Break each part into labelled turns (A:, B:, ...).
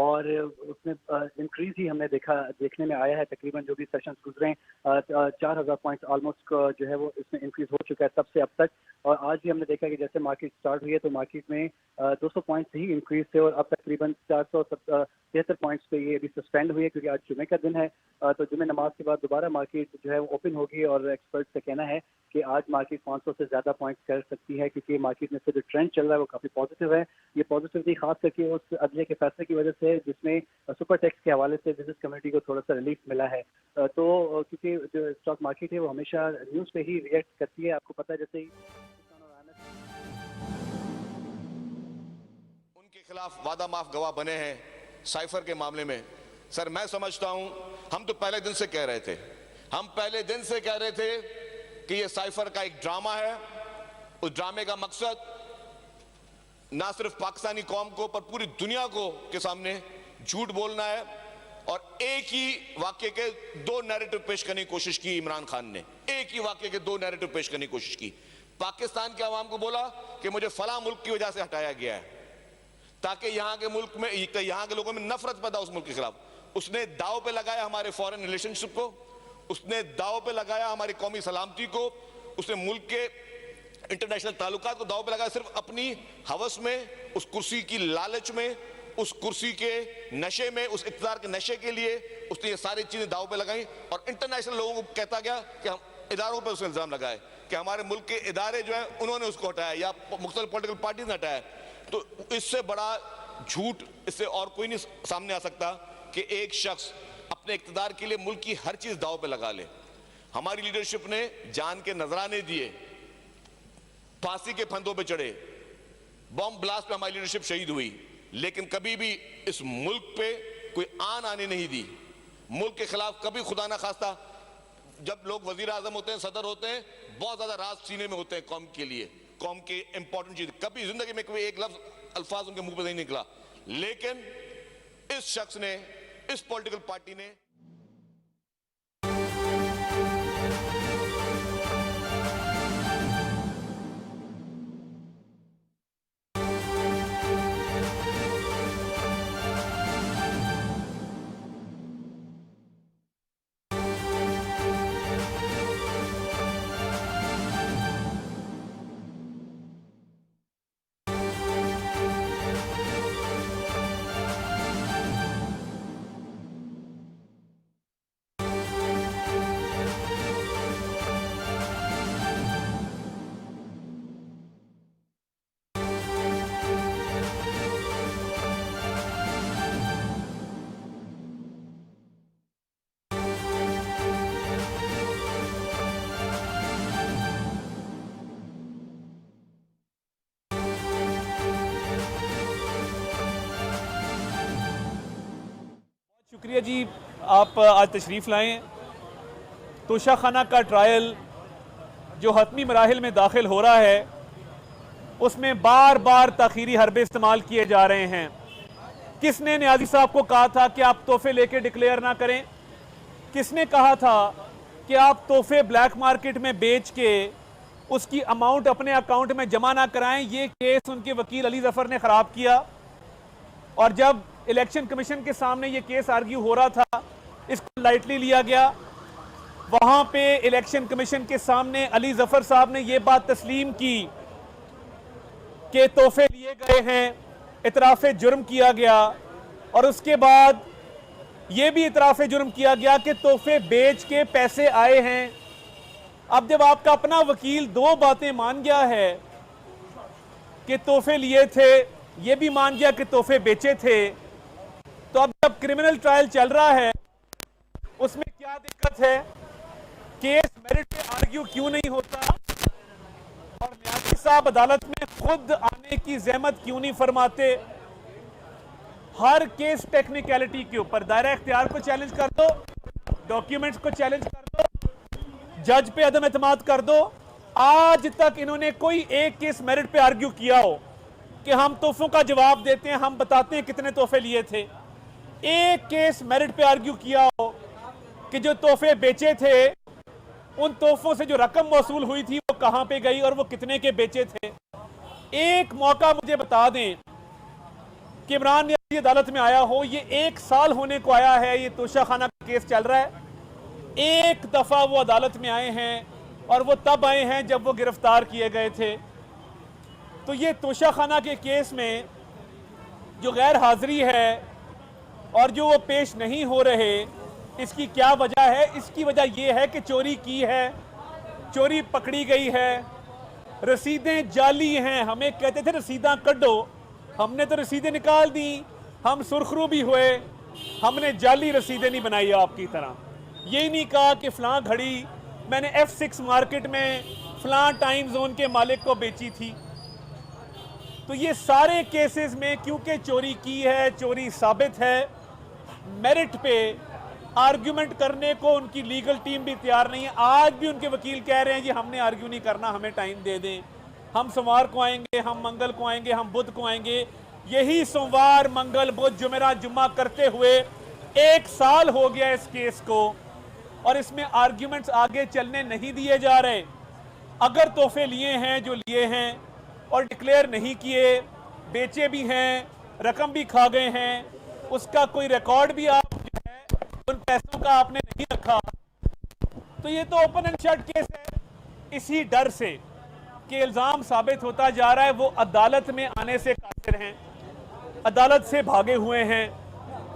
A: اور اس میں انکریز ہی ہم نے دیکھنے میں آیا ہے. تقریباً جو بھی سیشنز گزرے ہیں 4000 پوائنٹس آلموسٹ جو ہے وہ اس میں انکریز ہو چکا ہے تب سے اب تک. اور آج بھی ہم نے دیکھا کہ جیسے مارکیٹ سٹارٹ ہوئی ہے تو مارکیٹ میں 200 پوائنٹس ہی انکریز تھے اور اب تقریباً 473 پوائنٹس پہ یہ ابھی سسپینڈ ہوئی ہے کیونکہ آج جمعے کا دن ہے. تو جمعے نماز کے بعد دوبارہ مارکیٹ جو ہے وہ اوپن ہوگی اور ایکسپرٹس کا کہنا ہے کہ آج مارکیٹ 500 سے زیادہ پوائنٹس کر سکتی ہے کیونکہ مارکیٹ میں سے جو ٹرینڈ چل رہا ہے وہ کافی پازیٹیو ہے. یہ پازیٹیوٹی خاص کر کے اس عدلیہ کے فیصلے کی وجہ سے جس میں سپر ٹیکس کے حوالے سے بزنس کمیونٹی کو تھوڑا سا ریلیف ملا ہے. تو کیونکہ جو اسٹاک مارکیٹ ہے وہ ہمیشہ نیوز پہ ہی ریئیکٹ کرتی ہے. آپ کو پتہ ہے جیسے
B: ان کے خلاف وعدہ معاف گواہ بنے ہیں سائفر کے معاملے میں. سر میں سمجھتا ہوں ہم تو پہلے دن سے کہہ رہے تھے کہ یہ سائفر کا ایک ڈرامہ ہے. اس ڈرامے کا مقصد نہ صرف پاکستانی قوم کو پر پوری دنیا کو کے سامنے جھوٹ بولنا ہے. اور ایک ہی واقعے کے دو نیریٹو پیش کرنے کی کوشش کی عمران خان نے. ایک ہی واقعے کے دو نیریٹو پیش کرنے کی کوشش کی. پاکستان کے عوام کو بولا کہ مجھے فلاں ملک کی وجہ سے ہٹایا گیا ہے تاکہ یہاں کے لوگوں میں نفرت پیدا اس ملک کے خلاف. اس نے داؤ پہ لگایا ہمارے فورن ریلیشن شپ کو, اس نے داؤ پہ لگایا ہماری قومی سلامتی کو, اس نے ملک کے انٹرنیشنل تعلقات کو داؤ پہ لگایا صرف اپنی ہوس میں, اس کرسی کی لالچ میں, اس کرسی کے نشے میں, اس اقتدار کے نشے کے لیے اس نے یہ ساری چیزیں داؤ پہ لگائیں. اور انٹرنیشنل لوگوں کو کہتا گیا کہ ہم اداروں پہ اس نے الزام لگائے کہ ہمارے ملک کے ادارے جو ہیں انہوں نے اس کو ہٹایا یا مختلف پولیٹیکل پارٹیز نے ہٹایا. تو اس سے بڑا جھوٹ اس سے اور کوئی نہیں سامنے آ سکتا کہ ایک شخص اپنے اقتدار کے لیے ملک کی ہر چیز داؤ پہ لگا لے. ہماری لیڈرشپ نے جان کے نذرانے دیے, پھانسی کے پھندوں پہ چڑھے, بم بلاسٹ پہ ہماری لیڈرشپ شہید ہوئی, لیکن کبھی بھی اس ملک پہ کوئی آن آنے نہیں دی. ملک کے خلاف کبھی خدا نہ خواستہ جب لوگ وزیر اعظم ہوتے ہیں, صدر ہوتے ہیں, بہت زیادہ راز سینے میں ہوتے ہیں قوم کے لیے, قوم کے امپورٹنٹ چیز, کبھی زندگی میں کوئی ایک الفاظ ان کے منہ پہ نہیں نکلا. لیکن اس شخص نے, اس پولیٹیکل پارٹی نے
C: شکریہ جی, آپ آج تشریف لائیں. توشہ خانہ کا ٹرائل جو حتمی مراحل میں داخل ہو رہا ہے اس میں بار بار تاخیری حربے استعمال کیے جا رہے ہیں. کس نے نیازی صاحب کو کہا تھا کہ آپ تحفے لے کے ڈکلیئر نہ کریں؟ کس نے کہا تھا کہ آپ تحفے بلیک مارکیٹ میں بیچ کے اس کی اماؤنٹ اپنے اکاؤنٹ میں جمع نہ کرائیں؟ یہ کیس ان کے وکیل علی ظفر نے خراب کیا. اور جب الیکشن کمیشن کے سامنے یہ کیس آرگیو ہو رہا تھا, اس کو لائٹلی لیا گیا. وہاں پہ الیکشن کمیشن کے سامنے علی ظفر صاحب نے یہ بات تسلیم کی کہ تحفے لیے گئے ہیں, اعتراف جرم کیا گیا, اور اس کے بعد یہ بھی اعتراف جرم کیا گیا کہ تحفے بیچ کے پیسے آئے ہیں. اب جب آپ کا اپنا وکیل دو باتیں مان گیا ہے کہ تحفے لیے تھے, یہ بھی مان گیا کہ تحفے بیچے تھے, تو اب جب کرمنل ٹرائل چل رہا ہے اس میں کیا دقت ہے؟ کیس میرٹ پہ آرگیو کیوں نہیں ہوتا؟ اور نیازی صاحب عدالت میں خود آنے کی زحمت کیوں نہیں فرماتے؟ ہر کیس ٹیکنیکلٹی کے اوپر دائرہ اختیار کو چیلنج کر دو, ڈاکیومنٹس کو چیلنج کر دو, جج پہ عدم اعتماد کر دو. آج تک انہوں نے کوئی ایک کیس میرٹ پہ آرگیو کیا ہو کہ ہم تحفوں کا جواب دیتے ہیں, ہم بتاتے ہیں کتنے تحفے لیے تھے؟ ایک کیس میرٹ پہ آرگیو کیا ہو کہ جو تحفے بیچے تھے ان تحفوں سے جو رقم موصول ہوئی تھی وہ کہاں پہ گئی اور وہ کتنے کے بیچے تھے؟ ایک موقع مجھے بتا دیں کہ عمران نیازی یہ عدالت میں آیا ہو. یہ 1 سال ہونے کو آیا ہے, یہ توشہ خانہ کا کیس چل رہا ہے. ایک دفعہ وہ عدالت میں آئے ہیں اور وہ تب آئے ہیں جب وہ گرفتار کیے گئے تھے. تو یہ توشہ خانہ کے کیس میں جو غیر حاضری ہے اور جو وہ پیش نہیں ہو رہے, اس کی کیا وجہ ہے؟ اس کی وجہ یہ ہے کہ چوری کی ہے, چوری پکڑی گئی ہے, رسیدیں جعلی ہیں. ہمیں کہتے تھے رسیداں کڈو, ہم نے تو رسیدیں نکال دی, ہم سرخرو بھی ہوئے, ہم نے جعلی رسیدیں نہیں بنائی آپ کی طرح. یہ نہیں کہا کہ فلاں گھڑی میں نے F6 مارکیٹ میں فلاں ٹائم زون کے مالک کو بیچی تھی. تو یہ سارے کیسز میں کیونکہ چوری کی ہے, چوری ثابت ہے, میرٹ پہ آرگیومنٹ کرنے کو ان کی لیگل ٹیم بھی تیار نہیں ہے. آج بھی ان کے وکیل کہہ رہے ہیں جی ہم نے آرگیو نہیں کرنا, ہمیں ٹائم دے دیں, ہم سوموار کو آئیں گے, ہم منگل کو آئیں گے, ہم بدھ کو آئیں گے. یہی سوموار, منگل, بدھ, جمعرات, جمعہ کرتے ہوئے 1 سال ہو گیا اس کیس کو, اور اس میں آرگیومنٹس آگے چلنے نہیں دیے جا رہے. اگر تحفے لیے ہیں جو لیے ہیں اور ڈکلیئر نہیں کیے, بیچے بھی ہیں, رقم بھی کھا گئے ہیں, اس کا کوئی ریکارڈ بھی آپ جو ہے ان پیسوں کا آپ نے نہیں رکھا, تو یہ تو اوپن اینڈ شٹ کیس ہے. اسی ڈر سے کہ الزام ثابت ہوتا جا رہا ہے وہ عدالت میں آنے سے قاصر ہیں, عدالت سے بھاگے ہوئے ہیں,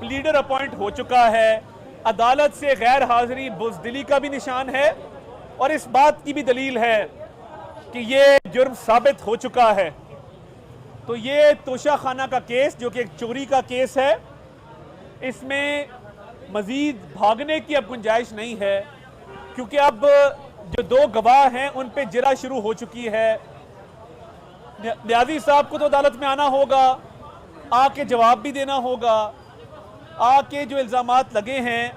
C: پلیڈر اپوائنٹ ہو چکا ہے, عدالت سے غیر حاضری بزدلی کا بھی نشان ہے, اور اس بات کی بھی دلیل ہے کہ یہ جرم ثابت ہو چکا ہے. تو یہ توشہ خانہ کا کیس جو کہ ایک چوری کا کیس ہے, اس میں مزید بھاگنے کی اب گنجائش نہیں ہے, کیونکہ اب جو 2 گواہ ہیں ان پہ جرح شروع ہو چکی ہے. نیازی صاحب کو تو عدالت میں آنا ہوگا, آ کے جواب بھی دینا ہوگا, آ کے جو الزامات لگے ہیں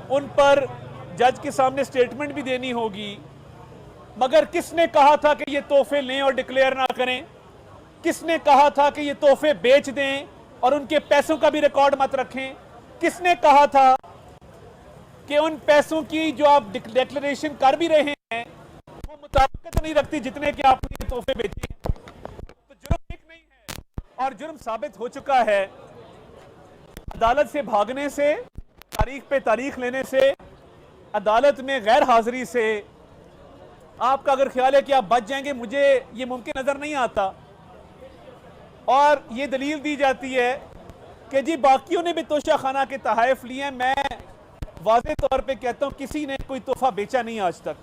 C: ان پر جج کے سامنے سٹیٹمنٹ بھی دینی ہوگی. مگر کس نے کہا تھا کہ یہ تحفے لیں اور ڈکلیئر نہ کریں؟ کس نے کہا تھا کہ یہ تحفے بیچ دیں اور ان کے پیسوں کا بھی ریکارڈ مت رکھیں؟ کس نے کہا تھا کہ ان پیسوں کی جو آپ ڈکلیریشن کر بھی رہے ہیں وہ مطابقت نہیں رکھتی جتنے کہ آپ نے یہ تحفے بیچے ہیں؟ تو جرم ایک نہیں ہے اور جرم ثابت ہو چکا ہے. عدالت سے بھاگنے سے, تاریخ پہ تاریخ لینے سے, عدالت میں غیر حاضری سے آپ کا اگر خیال ہے کہ آپ بچ جائیں گے, مجھے یہ ممکن نظر نہیں آتا. اور یہ دلیل دی جاتی ہے کہ جی باقیوں نے بھی توشہ خانہ کے تحائف لیے ہیں. میں واضح طور پہ کہتا ہوں کسی نے کوئی تحفہ بیچا نہیں آج تک.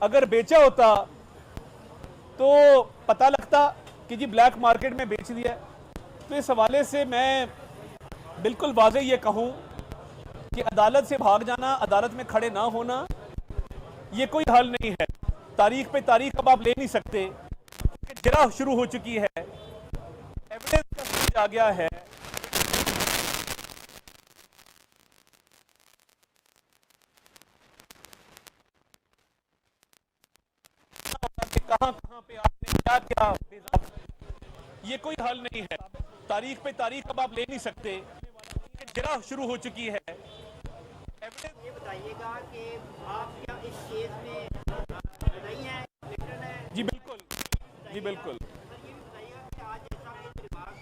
C: اگر بیچا ہوتا تو پتہ لگتا کہ جی بلیک مارکیٹ میں بیچ دیا. تو اس حوالے سے میں بالکل واضح یہ کہوں کہ عدالت سے بھاگ جانا, عدالت میں کھڑے نہ ہونا, یہ کوئی حل نہیں ہے. تاریخ پہ تاریخ اب آپ لے نہیں سکتے, جرح شروع ہو چکی ہے, ایویڈنس کا سمجھ آ گیا ہے. کہاں کہاں پہ آپ نے کیا کیا, یہ کوئی حل نہیں ہے. تاریخ پہ تاریخ اب آپ لے نہیں سکتے, جرح شروع ہو چکی ہے.
D: یہ بتائیے گا کہ آپ کیا اس کیس میں نہیں ہیں,
C: جی بالکل, جی بالکل.
D: یہ بھی بتائیے گا کہ آج ایسا کچھ دماغ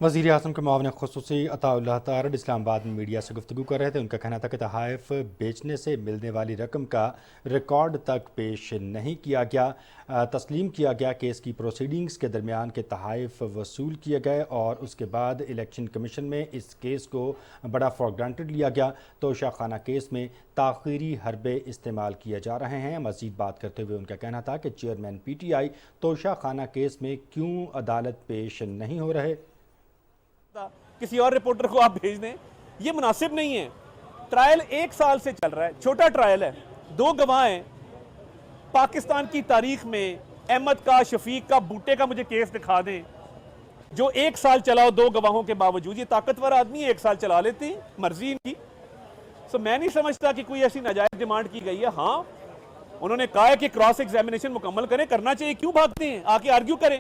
E: وزیر اعظم کے معاون خصوصی عطا اللہ تارڑ اسلام آباد میں میڈیا سے گفتگو کر رہے تھے. ان کا کہنا تھا کہ تحائف بیچنے سے ملنے والی رقم کا ریکارڈ تک پیش نہیں کیا گیا. تسلیم کیا گیا کہ اس کی پروسیڈنگز کے درمیان کے تحائف وصول کیے گئے اور اس کے بعد الیکشن کمیشن میں اس کیس کو بڑا فار گرانٹڈ لیا گیا. توشہ خانہ کیس میں تاخیری حربے استعمال کیے جا رہے ہیں. مزید بات کرتے ہوئے ان کا کہنا تھا کہ چیئرمین پی ٹی آئی توشہ خانہ کیس میں کیوں عدالت پیش نہیں ہو رہے.
C: کسی اور رپورٹر کو آپ بھیج دیں, یہ مناسب نہیں ہے. ٹرائل 1 سال سے چل رہا ہے, چھوٹا ٹرائل ہے, 2 گواہ ہیں. پاکستان کی تاریخ میں احمد کا, شفیق کا, بوٹے کا مجھے کیس دکھا دیں جو 1 سال چلاؤ 2 گواہوں کے باوجود. یہ طاقتور آدمی 1 سال چلا لیتے ہیں, مرضی ان کی. سو میں نہیں سمجھتا کہ کوئی ایسی ناجائز ڈیمانڈ کی گئی ہے. ہاں انہوں نے کہا ہے کہ کراس ایگزامینیشن مکمل کریں, کرنا چاہیے, کیوں بھاگتے ہیں, آ کے آرگیو کریں.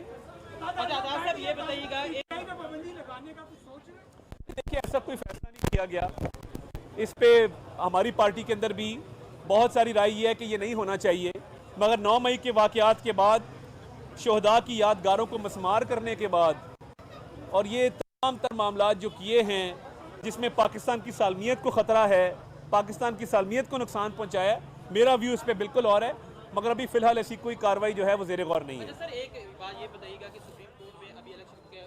D: یہ بتائیے گا
C: دیکھیے ایسا کوئی فیصلہ نہیں کیا گیا, اس پہ ہماری پارٹی کے اندر بھی بہت ساری رائے یہ ہے کہ یہ نہیں ہونا چاہیے, مگر 9 مئی کے واقعات کے بعد, شہداء کی یادگاروں کو مسمار کرنے کے بعد, اور یہ تمام تر معاملات جو کیے ہیں جس میں پاکستان کی سالمیت کو خطرہ ہے, پاکستان کی سالمیت کو نقصان پہنچایا ہے, میرا ویو اس پہ بالکل اور ہے, مگر ابھی فی الحال ایسی کوئی کارروائی جو ہے وہ زیر غور نہیں ہے.
D: سر ایک بات یہ بتائیے گا کہ سپریم کورٹ میں ابھی الیکشن کے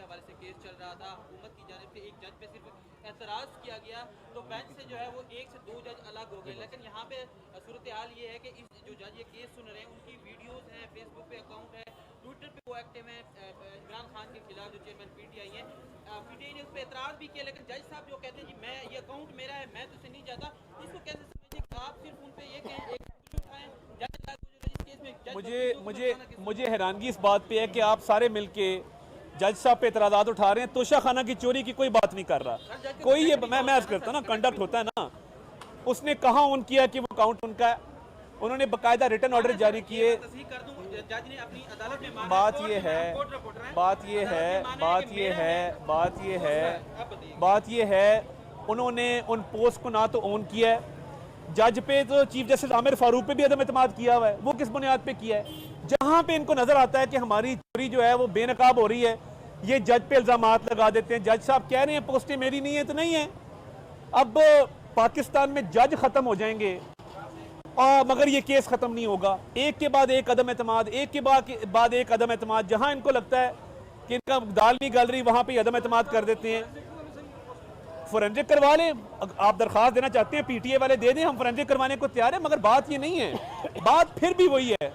D: حوالے سے کیس چل رہا تھا, حکومت کی جانب سے ایک جج پہ صرف اعتراض کیا گیا تو بینچ سے جو ہے وہ 1 سے 2 جج الگ ہو گئے, لیکن یہاں پہ صورتحال یہ ہے کہ جو جج یہ کیس سن رہے ہیں ان کی ویڈیوز ہیں, فیس بک پہ اکاؤنٹ ہے, ٹویٹر پہ وہ ایکٹیو ہیں, عمران خان کے خلاف جو چیئرمین پی ٹی آئی ہیں, پی ٹی آئی نے اس پہ اعتراض بھی کیا, لیکن جج صاحب جو کہتے ہیں جی میں یہ اکاؤنٹ میرا ہے, میں تو اسے نہیں جاتا, اس کو کیسے سمجھیں کہ آپ صرف ان پہ یہ کہیں ایک اٹھائیں
C: مجھے حیرانگی اس بات پہ ہے کہ آپ سارے مل کے جج صاحب پہ اعتراضات اٹھا رہے ہیں, توشہ خانہ کی چوری کی کوئی بات نہیں کر رہا کوئی, یہ میں عرض کرتا ہوں نا, کنڈکٹ ہوتا ہے نا, اس نے کہاں اون کیا کہ وہ اکاؤنٹ ان کا ہے, انہوں نے باقاعدہ ریٹن آرڈر جاری کیے. بات یہ ہے انہوں نے ان پوسٹ کو نہ تو اون کیا ہے, جج پہ تو چیف جسٹس عامر فاروق پہ بھی عدم اعتماد کیا ہوا ہے, وہ کس بنیاد پہ کیا ہے, جہاں پہ ان کو نظر آتا ہے کہ ہماری چوری جو ہے وہ بے نقاب ہو رہی ہے, یہ جج پہ الزامات لگا دیتے ہیں. جج صاحب کہہ رہے ہیں پوسٹیں میری نہیں ہیں تو نہیں ہیں. اب پاکستان میں جج ختم ہو جائیں گے مگر یہ کیس ختم نہیں ہوگا, ایک کے بعد ایک عدم اعتماد, ایک کے بعد ایک عدم اعتماد, جہاں ان کو لگتا ہے کہ ان کا دال نہیں گل رہی وہاں پہ عدم اعتماد کر دیتے ہیں. فورنزک کروا لیں, آپ درخواست دینا چاہتے ہیں پی ٹی اے والے دے دیں, ہم فورنزک کروانے کو تیار ہیں, مگر بات یہ نہیں ہے, بات پھر بھی وہی ہے,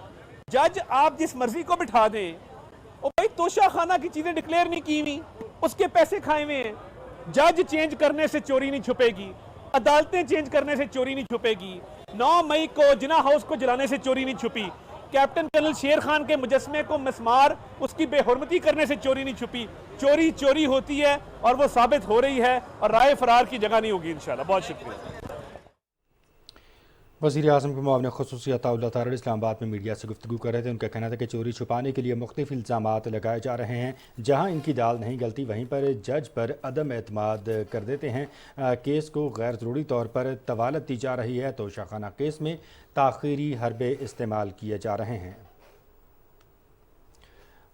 C: جج آپ جس مرضی کو بٹھا دیں, اور بھائی توشہ خانہ کی چیزیں ڈکلیئر نہیں کی ہوئی, اس کے پیسے کھائے ہوئے ہیں, جج چینج کرنے سے چوری نہیں چھپے گی, عدالتیں چینج کرنے سے چوری نہیں چھپے گی, 9 مئی کو جناح ہاؤس کو جلانے سے چوری نہیں چھپی, کیپٹن کرنل شیر خان کے مجسمے کو مسمار اس کی بے حرمتی کرنے سے چوری نہیں چھپی. چوری چوری ہوتی ہے اور وہ ثابت ہو رہی ہے, اور رائے فرار کی جگہ نہیں ہوگی انشاءاللہ. بہت شکریہ.
E: وزیر اعظم کے معاون خصوصی عطا اللہ طاہر اسلام آباد میں میڈیا سے گفتگو کر رہے تھے. ان کا کہنا تھا کہ چوری چھپانے کے لیے مختلف الزامات لگائے جا رہے ہیں, جہاں ان کی دال نہیں گلتی وہیں پر جج پر عدم اعتماد کر دیتے ہیں, کیس کو غیر ضروری طور پر طوالت دی جا رہی ہے, توشہ خانہ کیس میں تاخیری حربے استعمال کیے جا رہے ہیں.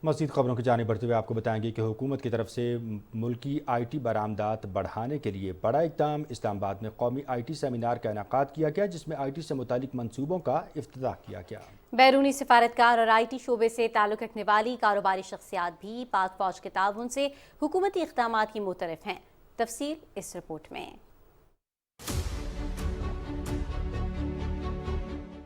E: مزید خبروں کی جانب بڑھتے ہوئے آپ کو بتائیں گے کہ حکومت کی طرف سے ملکی آئی ٹی برآمدات بڑھانے کے لیے بڑا اقدام. اسلام آباد میں قومی آئی ٹی سیمینار کا انعقاد کیا گیا, جس میں آئی ٹی سے متعلق منصوبوں کا افتتاح کیا گیا.
F: بیرونی سفارتکار اور آئی ٹی شعبے سے تعلق رکھنے والی کاروباری شخصیات بھی پاک فوج کے تعاون سے حکومتی اقدامات کی معترف ہیں. تفصیل اس رپورٹ میں.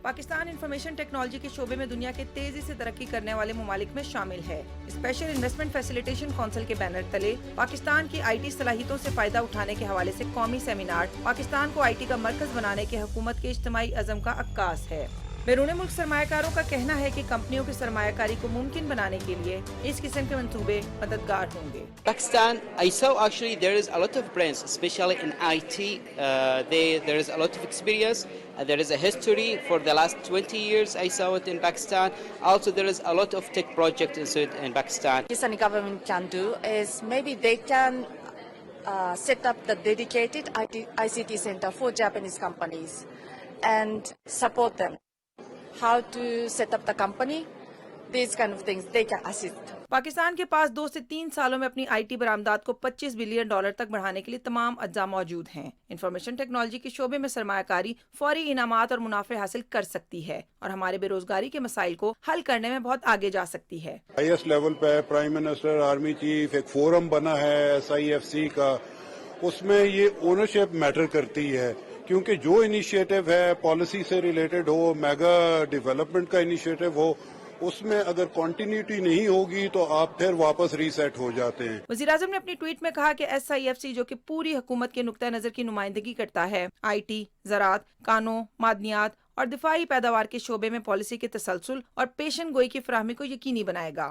G: پاکستان انفارمیشن ٹیکنالوجی کے شعبے میں دنیا کے تیزی سے ترقی کرنے والے ممالک میں شامل ہے. اسپیشل انویسٹمنٹ فیسیلیٹیشن کونسل کے بینر تلے پاکستان کی آئی ٹی صلاحیتوں سے فائدہ اٹھانے کے حوالے سے قومی سیمینار پاکستان کو آئی ٹی کا مرکز بنانے کے حکومت کے اجتماعی عزم کا عکاس ہے. بیرون ملک سرمایہ کاروں کا کہنا ہے کہ کمپنیوں کی سرمایہ کاری کو ممکن بنانے کے لیے اس قسم کے منصوبے مددگار ہوں گے.
H: Pakistan, I saw actually there is a lot of brands, especially in IT. There is a lot of experience. There is a history for the last 20 years. I saw it in Pakistan. Also, there is a lot of tech projects in Pakistan.
I: Pakistani government can do is maybe they can set up the dedicated ICT center for Japanese companies and support them. How to set up the company, these kind of things, they can assist.
G: Pakistan کے پاس 2 سے 3 سالوں میں اپنی I T برآمدات کو $25 billion تک بڑھانے کے لیے تمام اجزاء موجود ہیں. انفارمیشن ٹیکنالوجی کے شعبے میں سرمایہ کاری فوری انعامات اور منافع حاصل کر سکتی ہے اور ہمارے بے روزگاری کے مسائل کو حل کرنے میں بہت آگے جا سکتی ہے.
J: ہائیسٹ لیول پہ پرائم منسٹر، آرمی چیف، ایک فورم بنا ہے SIFC کا، اس میں یہ اونرشپ میٹر کرتی ہے، کیونکہ جو انیشیٹو ہے پالیسی سے ریلیٹڈ ہو، میگا ڈیولپمنٹ کا انیشیٹو ہو، اس میں اگر کنٹینیوٹی نہیں ہوگی تو آپ پھر واپس ریسیٹ ہو جاتے ہیں.
G: وزیر اعظم نے اپنی ٹویٹ میں کہا کہ SIFC جو کہ پوری حکومت کے نقطہ نظر کی نمائندگی کرتا ہے، آئی ٹی، زراعت، کانوں، معدنیات اور دفاعی پیداوار کے شعبے میں پالیسی کے تسلسل اور پیشن گوئی کی فراہمی کو یقینی بنائے گا.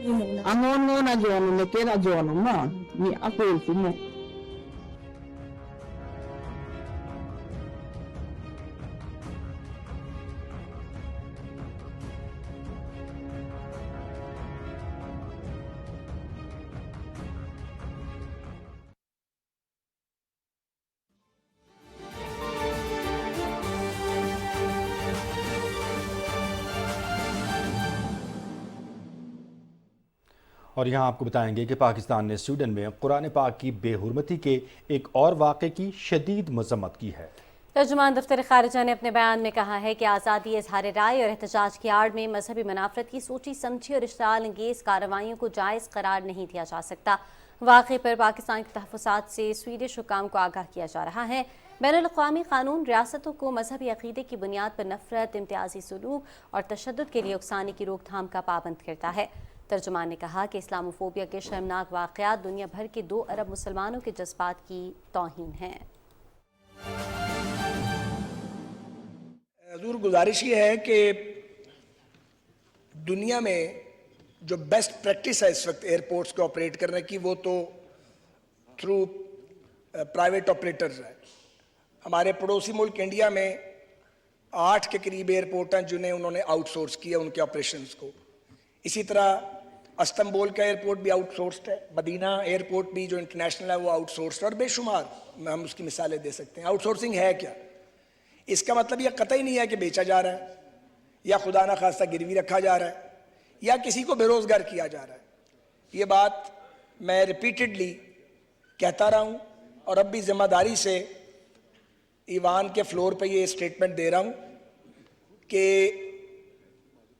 K: Angon na jono ne kera jono ma ni apel fumo
E: اور یہاں آپ کو بتائیں گے کہ پاکستان نے سویڈن میں قرآن پاک کی بے حرمتی کے ایک اور واقعے کی شدید مذمت کی ہے۔
F: ترجمان دفتر خارجہ نے اپنے بیان میں کہا ہے کہ آزادی اظہار رائے اور احتجاج کی آڑ میں مذہبی منافرت کی سوچی سمجھی اور اشتعال انگیز کارروائیوں کو جائز قرار نہیں دیا جا سکتا۔ واقعے پر پاکستان کے تحفظات سے سویڈش حکام کو آگاہ کیا جا رہا ہے۔ بین الاقوامی قانون ریاستوں کو مذہبی عقیدے کی بنیاد پر نفرت، امتیازی سلوک اور تشدد کے لیے اکسانے کی روک تھام کا پابند کرتا ہے۔ ترجمان نے کہا کہ اسلاموفوبیا کے شرمناک واقعات دنیا بھر کے 2 ارب مسلمانوں کے جذبات کی توہین ہیں۔
L: حضور گزارش یہ ہے کہ دنیا میں جو بیسٹ پریکٹس ہے اس وقت ایئرپورٹس کو آپریٹ کرنے کی، وہ تو تھرو پرائیویٹ آپریٹرز ہے۔ ہمارے پڑوسی ملک انڈیا میں 8 کے قریب ایئرپورٹ ہیں جنہیں انہوں نے آؤٹ سورس کیا ان کے آپریشنز کو۔ اسی طرح استنبول کا ایئرپورٹ بھی آؤٹ سورسڈ ہے، مدینہ ایئرپورٹ بھی جو انٹرنیشنل ہے وہ آؤٹ سورسڈ ہے، اور بے شمار ہم اس کی مثالیں دے سکتے ہیں۔ آؤٹ سورسنگ ہے کیا؟ اس کا مطلب یہ قطعی نہیں ہے کہ بیچا جا رہا ہے یا خدا نخواستہ گروی رکھا جا رہا ہے یا کسی کو بے روزگار کیا جا رہا ہے۔ یہ بات میں ریپیٹڈلی کہتا رہا ہوں اور اب بھی ذمہ داری سے ایوان کے فلور پہ یہ اسٹیٹمنٹ دے رہا ہوں کہ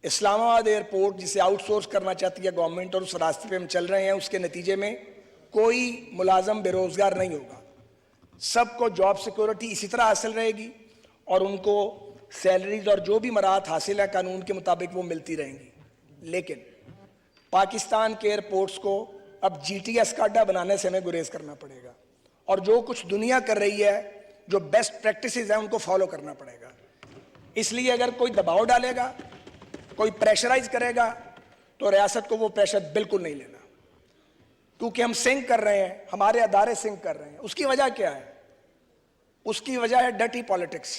L: اسلام آباد ایئرپورٹ جسے آؤٹ سورس کرنا چاہتی ہے گورنمنٹ اور اس راستے پہ ہم چل رہے ہیں، اس کے نتیجے میں کوئی ملازم بے روزگار نہیں ہوگا۔ سب کو جاب سیکورٹی اسی طرح حاصل رہے گی اور ان کو سیلریز اور جو بھی مراحت حاصل ہے قانون کے مطابق وہ ملتی رہیں گی۔ لیکن پاکستان کے ایئرپورٹس کو اب جی ٹی ایس کا اڈا بنانے سے ہمیں گریز کرنا پڑے گا، اور جو کچھ دنیا کر رہی ہے، جو بیسٹ پریکٹسز ہیں، ان کو فالو کرنا پڑے گا۔ اس لیے اگر کوئی دباؤ ڈالے گا، کوئی پریشرائز کرے گا، تو ریاست کو وہ پریشر بالکل نہیں لینا، کیونکہ ہم سنک کر رہے ہیں، ہمارے ادارے سنک کر رہے ہیں۔ اس کی وجہ کیا ہے؟ اس کی وجہ ہے ڈرٹی پالیٹکس،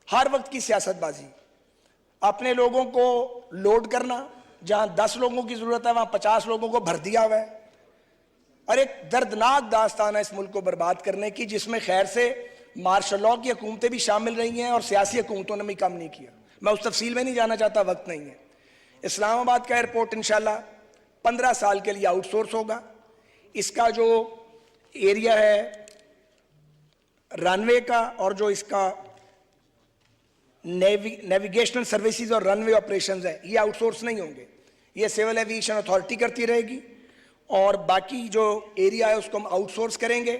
L: ہر وقت کی سیاست بازی، اپنے لوگوں کو لوڈ کرنا، جہاں 10 لوگوں کی ضرورت ہے وہاں 50 لوگوں کو بھر دیا ہوا ہے، اور ایک دردناک داستان ہے اس ملک کو برباد کرنے کی، جس میں خیر سے مارشل لاء کی حکومتیں بھی شامل رہی ہیں اور سیاسی حکومتوں نے بھی کم نہیں کیا۔ میں اس تفصیل میں نہیں جانا چاہتا، وقت نہیں ہے۔ اسلام آباد کا ایئرپورٹ انشاءاللہ 15 سال کے لیے آؤٹ سورس ہوگا۔ اس کا جو ایریا ہے رن وے کا اور جو اس کا نیویگیشنل سروسز اور رن وے آپریشنز ہے، یہ آؤٹ سورس نہیں ہوں گے، یہ سول ایویشن اتھارٹی کرتی رہے گی، اور باقی جو ایریا ہے اس کو ہم آؤٹ سورس کریں گے۔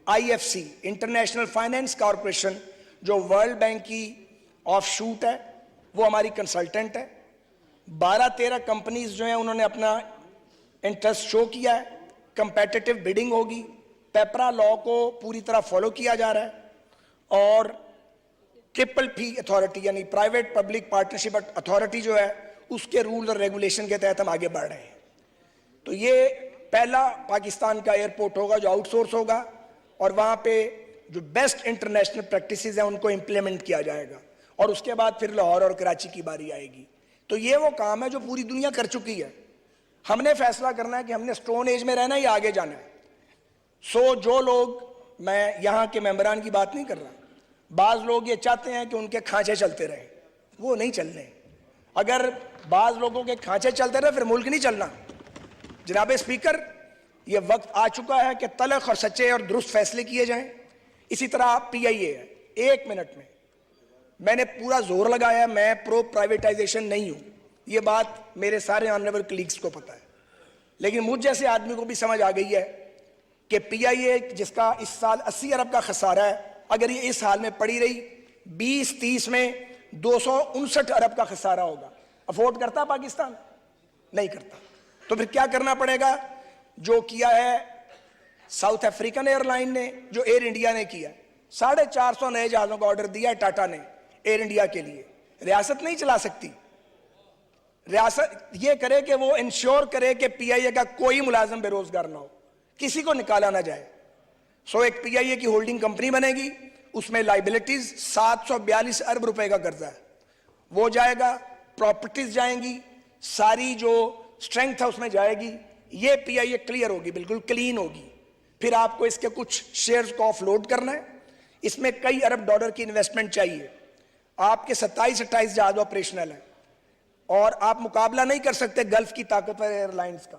L: I F C international finance corporation جو ورلڈ بینک کی آف شوٹ ہے، وہ ہماری کنسلٹنٹ ہے۔ 12-13 کمپنیز جو ہیں انہوں نے اپنا انٹرسٹ شو کیا ہے، کمپیٹیٹو بیڈنگ ہوگی، پیپرا لاء کو پوری طرح فالو کیا جا رہا ہے، اور ٹرپل پی اتھارٹی یعنی پرائیویٹ پبلک پارٹنرشپ اتھارٹی جو ہے اس کے رول اور ریگولیشن کے تحت ہم آگے بڑھ رہے ہیں۔ تو یہ پہلا پاکستان کا ایئرپورٹ ہوگا جو آؤٹ سورس ہوگا، اور وہاں پہ جو بیسٹ انٹرنیشنل پریکٹسز ہیں ان کو امپلیمنٹ کیا جائے گا، اور اس کے بعد پھر لاہور اور کراچی کی باری آئے گی۔ تو یہ وہ کام ہے جو پوری دنیا کر چکی ہے، ہم نے فیصلہ کرنا ہے کہ ہم نے سٹون ایج میں رہنا ہے یا آگے جانا ہے۔ جو لوگ، میں یہاں کے ممبران کی بات نہیں کر رہا، بعض لوگ یہ چاہتے ہیں کہ ان کے کھانچے چلتے رہیں، وہ نہیں چلنے۔ اگر بعض لوگوں کے کھانچے چلتے رہے پھر ملک نہیں چلنا۔ جناب اسپیکر، یہ وقت آ چکا ہے کہ تلخ اور سچے اور درست فیصلے کیے جائیں۔ اسی طرح پی آئی اے ہے، 1 منٹ میں نے پورا زور لگایا، میں پرو پرائیویٹائزیشن نہیں ہوں، یہ بات میرے سارے آنریبل کلیگز کو پتہ ہے، لیکن مجھ جیسے آدمی کو بھی سمجھ آ گئی ہے کہ پی آئی اے جس کا اس سال 80 ارب کا خسارہ ہے، اگر یہ اس حال میں پڑی رہی 20-30 میں 259 ارب کا خسارہ ہوگا۔ افورڈ کرتا پاکستان؟ نہیں کرتا۔ تو پھر کیا کرنا پڑے گا؟ جو کیا ہے ساؤتھ افریقن ایئر لائن نے، جو ایئر انڈیا نے کیا، 450 نئے جہازوں کا آرڈر دیا ہے ٹاٹا نے ایئر انڈیا کے لیے۔ ریاست نہیں چلا سکتی، ریاست یہ کرے کہ وہ انشور کرے کہ پی آئی اے کا کوئی ملازم بے روزگار نہ ہو، کسی کو نکالا نہ جائے۔ ایک پی آئی اے کی ہولڈنگ کمپنی بنے گی، اس میں لائبلٹیز 742 ارب روپے کا قرضہ ہے، وہ جائے گا، پراپرٹیز جائیں گی، ساری جو اسٹرینگتھ ہے اس میں جائے گی، یہ پی آئی اے کلیئر ہوگی، بالکل کلین ہوگی۔ پھر آپ کو اس کے کچھ شیئرز کو آف لوڈ کرنا ہے، اس میں کئی ارب ڈالر کی انویسٹمنٹ چاہیے۔ آپ کے 27-28 جہاز آپریشنل ہیں، اور آپ مقابلہ نہیں کر سکتے گلف کی طاقتور ایئر لائنز کا،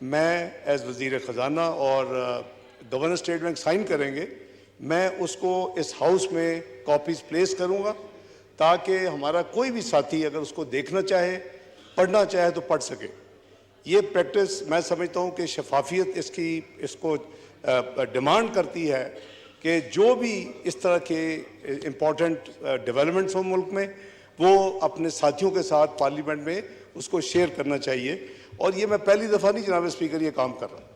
M: میں ایز وزیر خزانہ اور گورنر اسٹیٹ بینک سائن کریں گے، میں اس کو اس ہاؤس میں کاپیز پلیس کروں گا تاکہ ہمارا کوئی بھی ساتھی اگر اس کو دیکھنا چاہے، پڑھنا چاہے تو پڑھ سکے۔ یہ پریکٹس میں سمجھتا ہوں کہ شفافیت اس کو ڈیمانڈ کرتی ہے کہ جو بھی اس طرح کے امپورٹنٹ ڈیولپمنٹس ہوں ملک میں، وہ اپنے ساتھیوں کے ساتھ پارلیمنٹ میں اس کو شیئر کرنا چاہیے۔ اور یہ میں پہلی دفعہ نہیں جناب اسپیکر یہ کام کر رہا ہوں،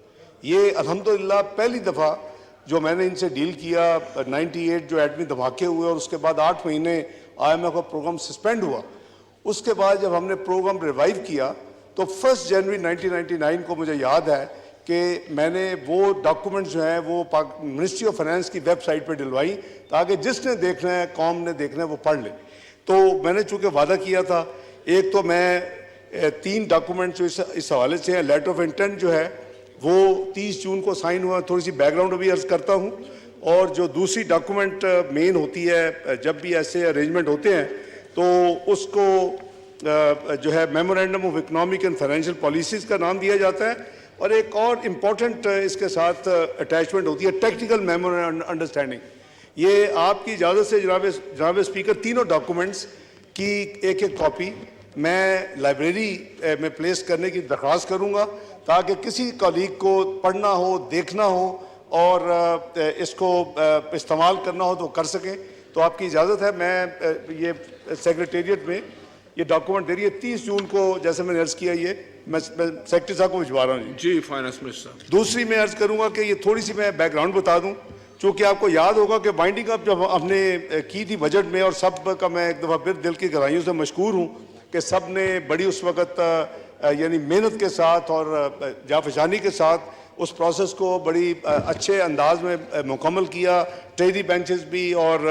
M: یہ الحمدللہ پہلی دفعہ جو میں نے ان سے ڈیل کیا۔ 98 جو ایٹمی دھماکے ہوئے اور اس کے بعد 8 مہینے IMF کا پروگرام سسپینڈ ہوا، اس کے بعد جب ہم نے پروگرام ریوائیو کیا تو 1 جنوری 1999 کو مجھے یاد ہے کہ میں نے وہ ڈاکومنٹس جو ہیں وہ منسٹری آف فائنانس کی ویب سائٹ پہ ڈلوائی تاکہ جس نے دیکھنا ہے، قوم نے دیکھنا ہے، وہ پڑھ لے۔ تو میں نے چونکہ وعدہ کیا تھا، ایک تو میں 3 ڈاکومنٹ جو اس حوالے سے ہیں، لیٹر آف انٹینٹ جو ہے وہ 30 جون کو سائن ہوا، تھوڑی سی بیک گراؤنڈ ابھی عرض کرتا ہوں، اور جو دوسری ڈاکومنٹ مین ہوتی ہے جب بھی ایسے ارینجمنٹ ہوتے ہیں تو اس کو جو ہے memorandum of economic and financial policies کا نام دیا جاتا ہے، اور ایک اور امپورٹنٹ اس کے ساتھ اٹیچمنٹ ہوتی ہے ٹیکنیکل میمورینڈم انڈرسٹینڈنگ۔ یہ آپ کی اجازت سے جناب اسپیکر تینوں ڈاکومنٹس کی ایک کاپی میں لائبریری میں پلیس کرنے کی درخواست کروں گا تاکہ کسی کالیگ کو پڑھنا ہو، دیکھنا ہو اور اس کو استعمال کرنا ہو تو کر سکیں۔ تو آپ کی اجازت ہے، میں یہ سیکریٹریٹ میں یہ ڈاکومنٹ دے رہی ہے 30 جون کو، جیسے میں نے عرض کیا، یہ میں سیکرٹری صاحب کو بھجوا رہا ہوں۔
N: جی فائنانس منسٹر۔
M: دوسری میں عرض کروں گا کہ یہ تھوڑی سی میں بیک گراؤنڈ بتا دوں، چونکہ آپ کو یاد ہوگا کہ بائنڈنگ اپ جب ہم نے کی تھی بجٹ میں، اور سب کا میں ایک دفعہ پھر دل کی گہرائیوں سے مشکور ہوں کہ سب نے بڑی اس وقت یعنی محنت کے ساتھ اور جافشانی کے ساتھ اس پروسیس کو بڑی اچھے انداز میں مکمل کیا، ٹریری بینچز بھی اور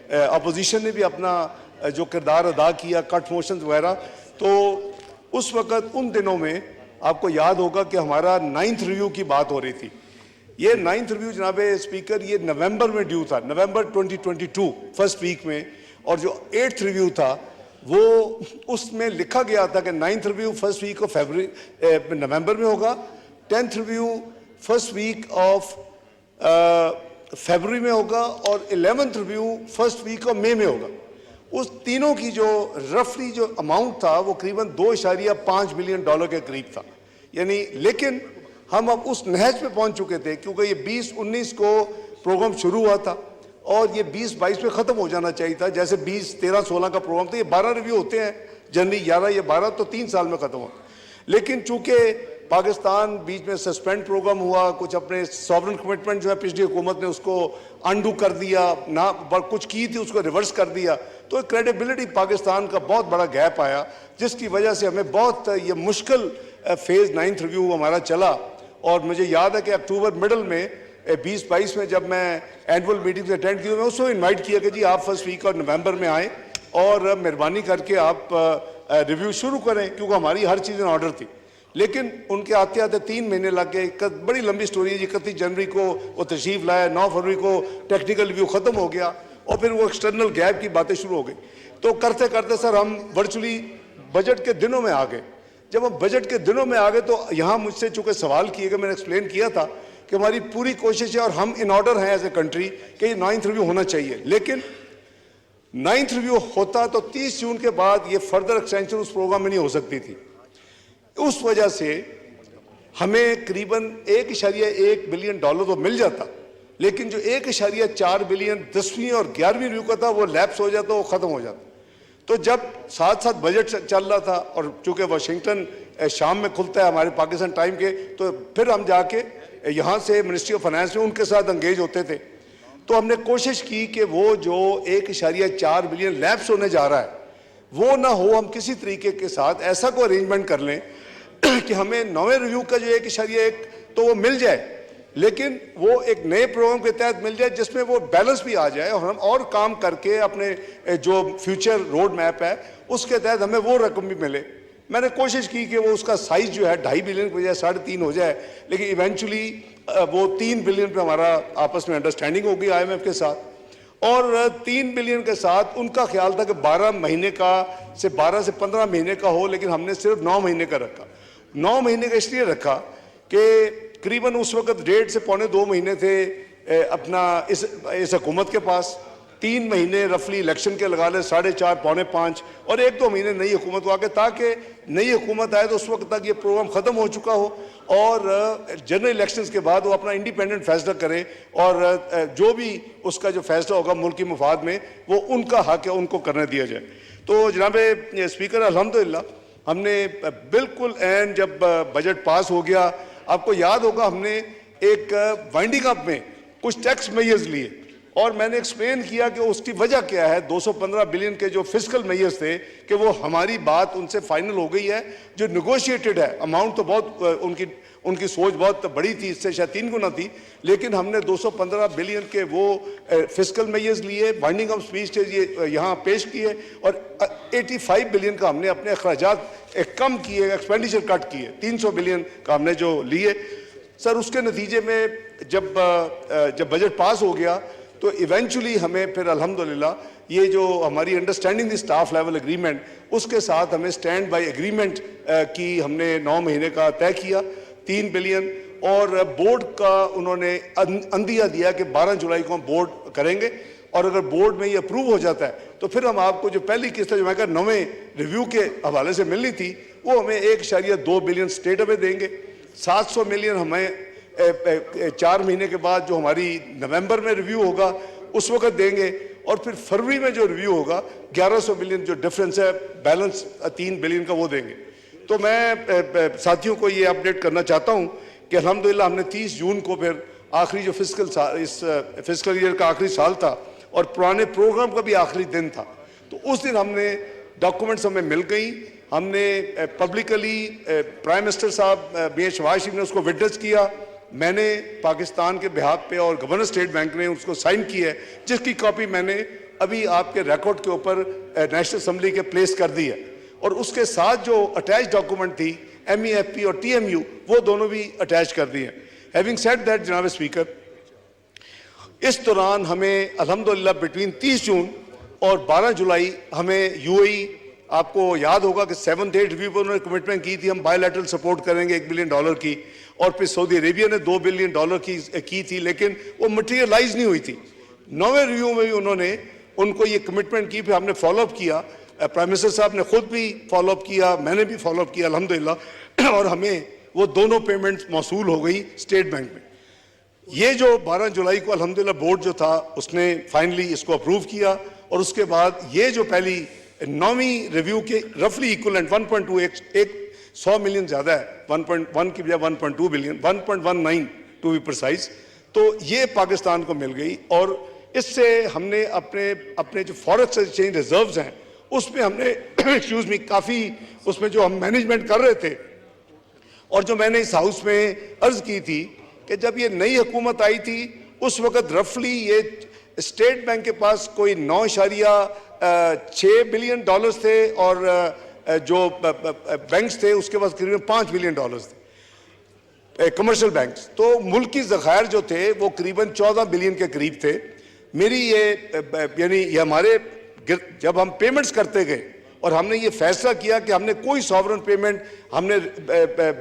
M: اپوزیشن نے بھی اپنا جو کردار ادا کیا، کٹ موشنز وغیرہ۔ تو اس وقت ان دنوں میں آپ کو یاد ہوگا کہ ہمارا 9th ریویو کی بات ہو رہی تھی۔ یہ 9th ریویو جناب اسپیکر یہ نومبر میں ڈیو تھا، نومبر 2022 فرسٹ ویک میں، اور جو 8th ریویو تھا وہ اس میں لکھا گیا تھا کہ 9th review first week of November میں ہوگا، 10th review first week of February میں ہوگا، اور 11th review first week of May میں ہوگا۔ اس تینوں کی جو رفلی جو اماؤنٹ تھا وہ قریباً $2.5 بلین کے قریب تھا، یعنی لیکن ہم اب اس نہج پہ پہنچ چکے تھے کیونکہ یہ 2019 کو پروگرام شروع ہوا تھا اور یہ 2022 میں ختم ہو جانا چاہیے تھا، جیسے 2013-16 کا پروگرام تھا۔ یہ 12 ریویو ہوتے ہیں، جنوری 11 یہ 12 تو 3 سال میں ختم ہوا، لیکن چونکہ پاکستان بیچ میں سسپینڈ پروگرام ہوا، کچھ اپنے سوورن کمٹمنٹ جو ہے پچھلی حکومت نے اس کو انڈو کر دیا، نہ کچھ کی تھی اس کو ریورس کر دیا، تو کریڈیبلٹی پاکستان کا بہت بڑا گیپ آیا، جس کی وجہ سے ہمیں بہت یہ مشکل فیز 9th ریویو ہمارا چلا۔ اور مجھے یاد ہے کہ اکتوبر مڈل میں 2022 میں جب میں اینول میٹنگ سے اٹینڈ کی، میں اس کو انوائٹ کیا کہ جی آپ فرسٹ ویک اور نومبر میں آئیں اور مہربانی کر کے آپ ریویو شروع کریں، کیونکہ ہماری ہر چیز ان آرڈر تھی۔ لیکن ان کے آتے آتے 3 مہینے لگ گئے، بڑی لمبی سٹوری ہے۔ 31 جنوری کو وہ تشریف لائے، 9 فروری کو ٹیکنیکل ریویو ختم ہو گیا، اور پھر وہ ایکسٹرنل گیپ کی باتیں شروع ہو گئی۔ تو کرتے کرتے سر ہم ورچولی بجٹ کے دنوں میں آ گئے۔ جب ہم بجٹ کے دنوں میں آ گئے تو یہاں مجھ سے چونکہ سوال کیے گئے، میں نے ایکسپلین کیا تھا کہ ہماری پوری کوشش ہے اور ہم ان آرڈر ہیں ایز اے کنٹری کہ یہ 9th ریویو ہونا چاہیے، لیکن 9th ریویو ہوتا تو 30 جون کے بعد یہ فردر ایکسٹینشن اس پروگرام میں نہیں ہو سکتی تھی۔ اس وجہ سے ہمیں قریباً $1.1 بلین تو مل جاتا، لیکن جو $1.4 بلین 10ویں اور 11ویں ریویو کا تھا وہ لیپس ہو جاتا، وہ ختم ہو جاتا۔ تو جب ساتھ ساتھ بجٹ چل رہا تھا، اور چونکہ واشنگٹن شام میں کھلتا ہے ہمارے پاکستان ٹائم کے، تو پھر ہم جا کے یہاں سے منسٹری آف فائنانس میں ان کے ساتھ انگیج ہوتے تھے، تو ہم نے کوشش کی کہ وہ جو $1.4 بلین لیپس ہونے جا رہا ہے وہ نہ ہو، ہم کسی طریقے کے ساتھ ایسا کوئی ارینجمنٹ کر لیں کہ ہمیں 9ویں ریویو کا جو 1.1 تو وہ مل جائے، لیکن وہ ایک نئے پروگرام کے تحت مل جائے جس میں وہ بیلنس بھی آ جائے، اور ہم اور کام کر کے اپنے جو فیوچر روڈ میپ ہے اس کے تحت ہمیں وہ رقم بھی ملے۔ میں نے کوشش کی کہ وہ اس کا سائز جو ہے 2.5 بلین کی بجائے 3.5 ہو جائے، لیکن ایونچولی وہ 3 بلین پہ ہمارا آپس میں انڈرسٹینڈنگ ہوگی IMF کے ساتھ، اور 3 بلین کے ساتھ ان کا خیال تھا کہ 12 مہینے کا سے 12 سے 15 مہینے کا ہو، لیکن ہم نے صرف 9 مہینے کا رکھا۔ 9 مہینے کا اس لیے رکھا کہ قریباً اس وقت 1.5 سے پونے 2 مہینے تھے اپنا اس حکومت کے پاس. 3 مہینے رفلی الیکشن کے لگا لے 4.5 پونے 5 اور 1-2 مہینے نئی حکومت کو آگے, تاکہ نئی حکومت آئے تو اس وقت تک یہ پروگرام ختم ہو چکا ہو اور جنرل الیکشنز کے بعد وہ اپنا انڈیپینڈنٹ فیصلہ کرے اور جو بھی اس کا جو فیصلہ ہوگا ملکی مفاد میں وہ ان کا حق ہے, ان کو کرنے دیا جائے. تو جناب اسپیکر, الحمدللہ ہم نے بالکل عین جب بجٹ پاس ہو گیا, آپ کو یاد ہوگا ہم نے ایک وائنڈنگ اپ میں کچھ ٹیکس میئرز لیے اور میں نے ایکسپلین کیا کہ اس کی وجہ کیا ہے. 215 بلین کے جو فسکل میئرز تھے کہ وہ ہماری بات ان سے فائنل ہو گئی ہے, جو نیگوشیٹڈ ہے اماؤنٹ تو بہت ان کی سوچ بہت بڑی تھی, اس سے شاید 3 گنا تھی, لیکن ہم نے 215 بلین کے وہ فسکل میئرز لیے, وائنڈنگ اپ اسپیچ کے یہاں پیش کیے اور 85 بلین کا ہم نے اپنے اخراجات کم کیے, ایکسپینڈیچر کٹ کیے, 300 بلین کا ہم نے جو لیے. سر اس کے نتیجے میں جب بجٹ پاس ہو گیا تو ایونچولی ہمیں پھر الحمدللہ یہ جو ہماری understanding the staff level agreement, اس کے ساتھ ہمیں سٹینڈ بائی اگریمنٹ کی ہم نے 9 مہینے کا طے کیا 3 بلین, اور بورڈ کا انہوں نے اندیا دیا کہ 12 جولائی کو ہم بورڈ کریں گے اور اگر بورڈ میں یہ اپروو ہو جاتا ہے تو پھر ہم آپ کو جو پہلی قسط جو میں کہا 9ویں ریویو کے حوالے سے ملنی تھی وہ ہمیں 1.2 بلین سٹیٹ اوے دیں گے, 700 ملین ہمیں 4 مہینے کے بعد جو ہماری نومبر میں ریویو ہوگا اس وقت دیں گے, اور پھر فروری میں جو ریویو ہوگا 1100 ملین جو ڈفرنس ہے بیلنس 3 بلین کا وہ دیں گے. تو میں ساتھیوں کو یہ اپڈیٹ کرنا چاہتا ہوں کہ الحمدللہ ہم نے 30 جون کو پھر آخری جو اس فسکل ایئر کا آخری سال تھا اور پرانے پروگرام کا بھی آخری دن تھا, تو اس دن ہم نے ڈاکومنٹس ہمیں مل گئی. ہم نے پبلکلی پرائم منسٹر صاحب میاں شہباز شریف نے اس کو وٹنس کیا, میں نے پاکستان کے بہاف پہ اور گورنر اسٹیٹ بینک نے اس کو سائن کی ہے, جس کی کاپی میں نے ابھی آپ کے ریکارڈ کے اوپر نیشنل اسمبلی کے پلیس کر دی ہے, اور اس کے ساتھ جو اٹیچ ڈاکومنٹ تھی MEFP اور TMU وہ دونوں بھی اٹیچ کر دی ہیں. ہیونگ سیڈ دیٹ جناب اسپیکر, اس دوران ہمیں الحمدللہ بٹوین 30 جون اور 12 جولائی ہمیں UAE, آپ کو یاد ہوگا کہ 7th 8th ریویو پر انہوں نے کمٹمنٹ کی تھی ہم بائی لیٹرل سپورٹ کریں گے $1 بلین کی, اور پھر سعودی عربیہ نے $2 بلین کی تھی, لیکن وہ مٹیریلائز نہیں ہوئی تھی. 9ویں ریویو میں بھی انہوں نے ان کو یہ کمٹمنٹ کی, پھر ہم نے فالو اپ کیا, پرائم منسٹر صاحب نے خود بھی فالو اپ کیا, میں نے بھی فالو اپ کیا الحمدللہ, اور ہمیں وہ دونوں پیمنٹس موصول ہو گئی اسٹیٹ بینک میں. یہ جو 12 جولائی کو الحمدللہ بورڈ جو تھا اس نے فائنلی اس کو اپروو کیا, اور اس کے بعد یہ جو پہلی 9ویں ریویو کے رفلی ایکولنٹ 1.2 ایک 100 ملین زیادہ ہے, 1.1 کی بجائے 1.2 بلین 1.19 ٹو بی پرسائز, تو یہ پاکستان کو مل گئی. اور اس سے ہم نے اپنے جو فارکس ایکسچینج ریزروز ہیں اس میں ہم نے ایکسکیوز می کافی اس میں جو ہم مینجمنٹ کر رہے تھے, اور جو میں نے اس ہاؤس میں عرض کی تھی کہ جب یہ نئی حکومت آئی تھی اس وقت رفلی یہ اسٹیٹ بینک کے پاس کوئی 9.6 بلین ڈالرز تھے, اور جو بینکس تھے اس کے پاس قریب 5 بلین ڈالرز تھے کمرشل بینکس. تو ملکی ذخائر جو تھے وہ قریباً 14 بلین کے قریب تھے. میری یعنی یہ ہمارے جب ہم پیمنٹس کرتے گئے اور ہم نے یہ فیصلہ کیا کہ ہم نے کوئی ساورن پیمنٹ ہم نے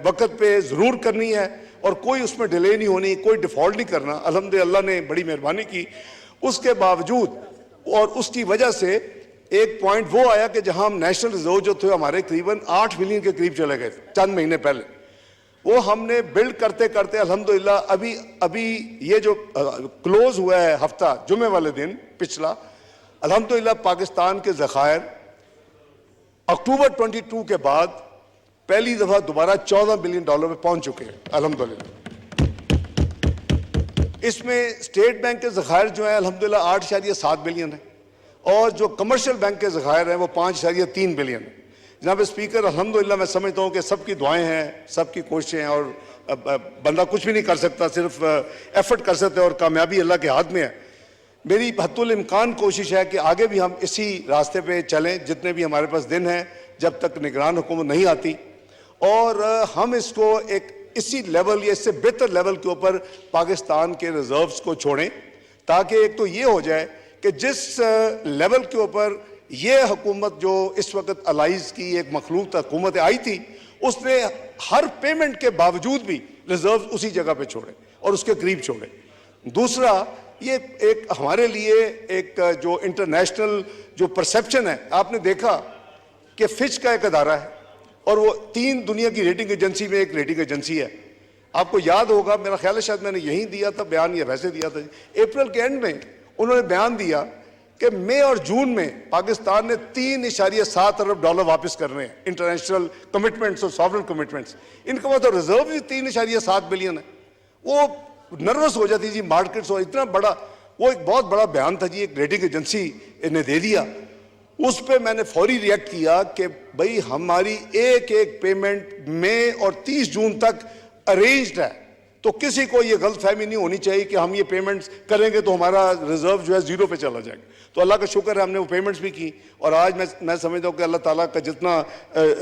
M: وقت پہ ضرور کرنی ہے اور کوئی اس میں ڈیلے نہیں ہونی, کوئی ڈیفالٹ نہیں کرنا, الحمدللہ اللہ نے بڑی مہربانی کی. اس کے باوجود اور اس کی وجہ سے ایک پوائنٹ وہ آیا کہ جہاں ہم نیشنل ریزرو جو تھے ہمارے قریباً 8 بلین کے قریب چلے گئے تھے چند مہینے پہلے, وہ ہم نے بلڈ کرتے کرتے الحمدللہ ابھی یہ جو کلوز ہوا ہے ہفتہ جمعے والے دن پچھلا, الحمدللہ پاکستان کے ذخائر اکتوبر 22 کے بعد پہلی دفعہ دوبارہ 14 بلین ڈالر پہ پہنچ چکے ہیں الحمدللہ. اس میں اسٹیٹ بینک کے ذخائر جو ہیں الحمدللہ 8.7 بلین ہیں, اور جو کمرشل بینک کے ذخائر ہیں وہ 5.3 بلین ہیں. جناب اسپیکر, الحمدللہ میں سمجھتا ہوں کہ سب کی دعائیں ہیں, سب کی کوششیں ہیں, اور بندہ کچھ بھی نہیں کر سکتا, صرف ایفرٹ کر سکتے اور کامیابی اللہ کے ہاتھ میں ہے. میری حتی الامکان کوشش ہے کہ آگے بھی ہم اسی راستے پہ چلیں جتنے بھی ہمارے پاس دن ہیں جب تک نگران حکومت نہیں آتی, اور ہم اس کو ایک اسی لیول یا اس سے بہتر لیول کے اوپر پاکستان کے ریزروز کو چھوڑیں, تاکہ ایک تو یہ ہو جائے کہ جس لیول کے اوپر یہ حکومت جو اس وقت الائز کی ایک مخلوق حکومت آئی تھی اس نے ہر پیمنٹ کے باوجود بھی ریزرو اسی جگہ پہ چھوڑے اور اس کے قریب چھوڑے. دوسرا یہ ایک ہمارے لیے ایک جو انٹرنیشنل جو پرسیپشن ہے, آپ نے دیکھا کہ فچ کا ایک ادارہ ہے اور وہ 3 دنیا کی ریٹنگ ایجنسی میں ایک ریٹنگ ایجنسی ہے. آپ کو یاد ہوگا, میرا خیال ہے شاید میں نے یہیں دیا تھا بیان یا ویسے دیا تھا, اپریل کے اینڈ میں انہوں نے بیان دیا کہ مئی اور جون میں پاکستان نے $3.7 ارب واپس کرنے ہیں, انٹرنیشنل کمٹمنٹس اور ساورن کمٹمنٹس. ان کا تو ریزرو بھی 3.7 بلین ہے. وہ نروس ہو جاتی جی مارکیٹس, اور اتنا بڑا وہ ایک بہت بڑا بیان تھا جی, ایک ریٹنگ ایجنسی نے دے دیا. اس پہ میں نے فوری ریئیکٹ کیا کہ بھئی ہماری ایک ایک پیمنٹ مئی اور 30 جون تک ارینجڈ ہے, تو کسی کو یہ غلط فہمی نہیں ہونی چاہیے کہ ہم یہ پیمنٹس کریں گے تو ہمارا ریزرو جو ہے 0 پہ چلا جائے گا. تو اللہ کا شکر ہے ہم نے وہ پیمنٹس بھی کی, اور آج میں سمجھتا ہوں کہ اللہ تعالیٰ کا جتنا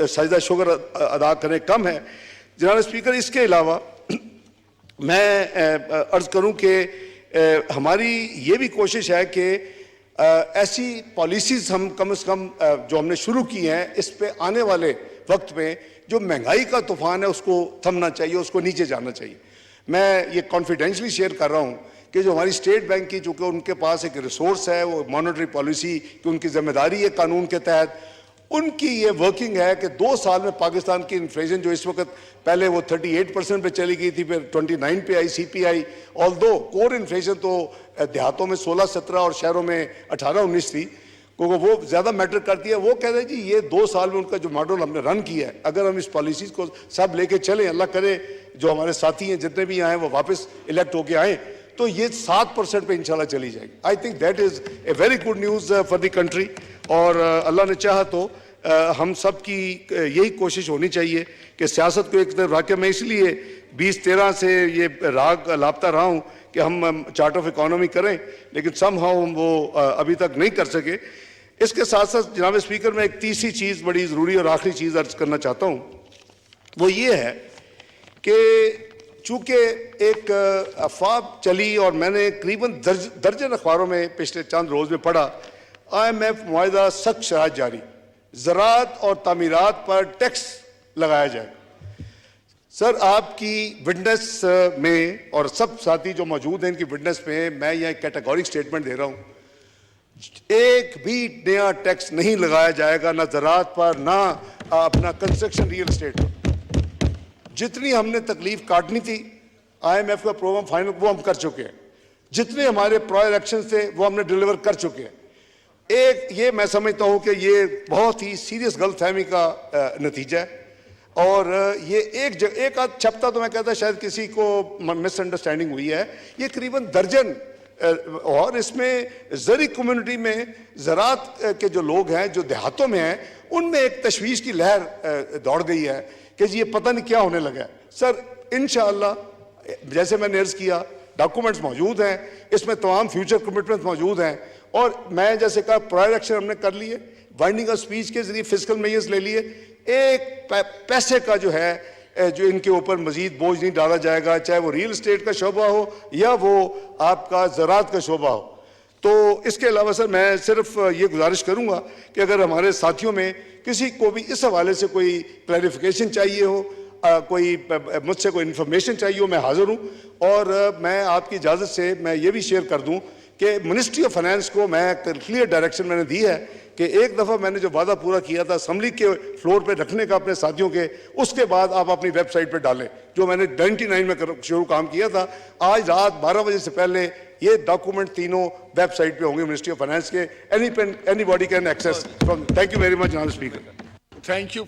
M: سجدہ شکر ادا کریں کم ہے. جناب اسپیکر, اس کے علاوہ میں عرض کروں کہ ہماری یہ بھی کوشش ہے کہ ایسی پالیسیز ہم کم از کم جو ہم نے شروع کی ہیں, اس پہ آنے والے وقت میں جو مہنگائی کا طوفان ہے اس کو تھمنا چاہیے, اس کو نیچے جانا چاہیے. میں یہ کانفیڈینشلی شیئر کر رہا ہوں کہ جو ہماری اسٹیٹ بینک کی, چونکہ ان کے پاس ایک ریسورس ہے, وہ مانیٹری پالیسی کی ان کی ذمہ داری ہے قانون کے تحت, ان کی یہ ورکنگ ہے کہ 2 سال میں پاکستان کی انفلیشن جو اس وقت پہلے وہ 38% پہ چلی گئی تھی, پھر 29 پہ آئی CPI, آلدو کور انفلیشن تو دیہاتوں میں 16-17 اور شہروں میں 18-19 تھی, کیونکہ وہ زیادہ میٹر کرتی ہے. وہ کہتے ہیں جی یہ 2 سال میں ان کا جو ماڈل ہم نے رن کیا ہے, اگر ہم اس پالیسیز کو سب لے کے چلیں, اللہ کرے جو ہمارے ساتھی ہیں جتنے بھی آئیں وہ واپس الیکٹ ہو کے آئیں, تو یہ 7% پہ انشاءاللہ چلی جائے گی. I think that is a very good news for the country. اور اللہ نے چاہا تو ہم سب کی یہی کوشش ہونی چاہیے کہ سیاست کو ایک طرف رکھ کے, میں اس لیے 2013 سے یہ راگ لاپتا رہا ہوں کہ ہم چارٹ آف اکانومی کریں, لیکن سم ہاؤ ہم وہ ابھی تک نہیں کر سکے. اس کے ساتھ ساتھ جناب اسپیکر, میں ایک تیسری چیز بڑی ضروری اور آخری چیز عرض کرنا چاہتا ہوں, وہ یہ ہے کہ چونکہ ایک افواہ چلی اور میں نے قریباً درجن اخباروں میں پچھلے چند روز میں پڑھا, IMF معاہدہ سخت شرائط جاری, زراعت اور تعمیرات پر ٹیکس لگایا جائے. سر آپ کی وٹنس میں, اور سب ساتھی جو موجود ہیں ان کی وٹنس میں, میں یہ کیٹیگورک سٹیٹمنٹ دے رہا ہوں, ایک بھی نیا ٹیکس نہیں لگایا جائے گا, نہ زراعت پر, نہ اپنا کنسٹرکشن ریئل اسٹیٹ پر. جتنی ہم نے تکلیف کاٹنی تھی IMF کا پروگرام فائنل وہ ہم کر چکے ہیں, جتنے ہمارے پرائر ایکشنز تھے وہ ہم نے ڈیلیور کر چکے ہیں. ایک یہ میں سمجھتا ہوں کہ یہ بہت ہی سیریس غلط فہمی کا نتیجہ ہے, اور یہ ایک آدھ چھپتا تو میں کہتا شاید کسی کو مس انڈرسٹینڈنگ ہوئی ہے. یہ قریباً درجن, اور اس میں زرعی کمیونٹی میں زراعت کے جو لوگ ہیں جو دیہاتوں میں ہیں, ان میں ایک تشویش کی لہر دوڑ گئی ہے کہ جی یہ پتہ نہیں کیا ہونے لگا ہے. سر انشاءاللہ جیسے میں نے عرض کیا, ڈاکومنٹس موجود ہیں, اس میں تمام فیوچر کمٹمنٹس موجود ہیں, اور میں جیسے کہا پرائر ایکشن ہم نے کر لیے, بائنڈنگ آف اسپیچ کے ذریعے فسکل میجرز لے لیے. ایک پیسے کا جو ہے جو ان کے اوپر مزید بوجھ نہیں ڈالا جائے گا, چاہے وہ ریل اسٹیٹ کا شعبہ ہو یا وہ آپ کا زراعت کا شعبہ ہو. تو اس کے علاوہ سر میں صرف یہ گزارش کروں گا کہ اگر ہمارے ساتھیوں میں کسی کو بھی اس حوالے سے کوئی کلیریفیکیشن چاہیے ہو, کوئی مجھ سے کوئی انفارمیشن چاہیے ہو, میں حاضر ہوں. اور میں آپ کی اجازت سے میں یہ بھی شیئر کر دوں کہ منسٹری آف فائنانس کو میں کلیئر ڈائریکشن میں نے دی ہے کہ ایک دفعہ میں نے جو وعدہ پورا کیا تھا اسمبلی کے فلور پہ رکھنے کا اپنے ساتھیوں کے, اس کے بعد آپ اپنی ویب سائٹ پہ ڈالیں, جو میں نے 99 میں شروع کام کیا تھا. آج رات 12 بجے سے پہلے یہ ڈاکومنٹ تینوں ویب سائٹ پہ ہوں گے منسٹری آف فائنانس کے. Any body can access. Thank you very much جناب اسپیکر.
N: Thank you.